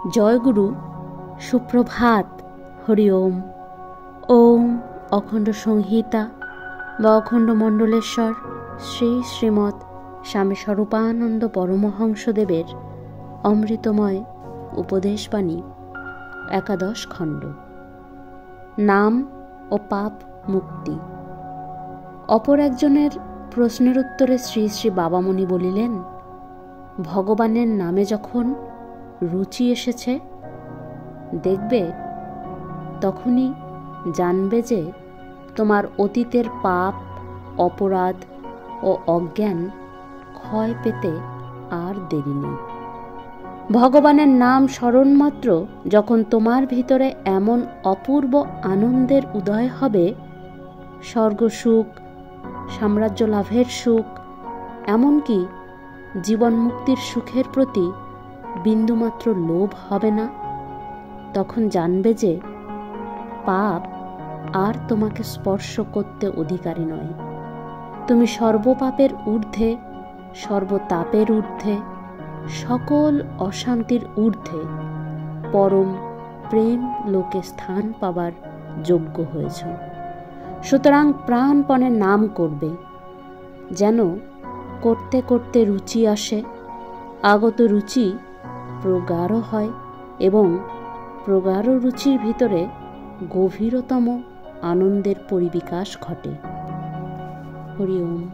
জয়গুরু, সুপ্রভাত, হরি ওম। ওম অখণ্ড সংহিতা বা অখণ্ড মণ্ডলেশ্বর শ্রী শ্রীমৎ স্বামী স্বরূপানন্দ পরমহংসদেবের অমৃতময় উপদেশবাণী, 11 খণ্ড। নাম ও পাপ মুক্তি। অপর একজনের প্রশ্নের উত্তরে শ্রী শ্রী বাবামণি বলিলেন, ভগবানের নামে যখন রুচি এসেছে, দেখবে তখনই জানবে যে তোমার অতীতের পাপ, অপরাধ ও অজ্ঞান ক্ষয় পেতে আর দেরি নেই। ভগবানের নাম স্মরণ মাত্র যখন তোমার ভিতরে এমন অপূর্ব আনন্দের উদয় হবে, স্বর্গসুখ, সাম্রাজ্য লাভের সুখ, এমনকি জীবন মুক্তির সুখের প্রতি বিন্দুমাত্র লোভ হবে না, তখন জানবে যে পাপ আর তোমাকে স্পর্শ করতে অধিকারী নয়। তুমি সর্বপাপের ঊর্ধ্বে, সর্বতাপের ঊর্ধ্বে, সকল অশান্তির ঊর্ধ্বে পরম প্রেম লোকে স্থান পাবার যোগ্য হয়েছ। সুতরাং প্রাণপণে নাম করবে, যেন করতে করতে রুচি আসে, আগত রুচি প্রগাঢ় হয় এবং প্রগাঢ় রুচির ভিতরে গভীরতম আনন্দের পরিবিকাশ ঘটে। হরি ওম।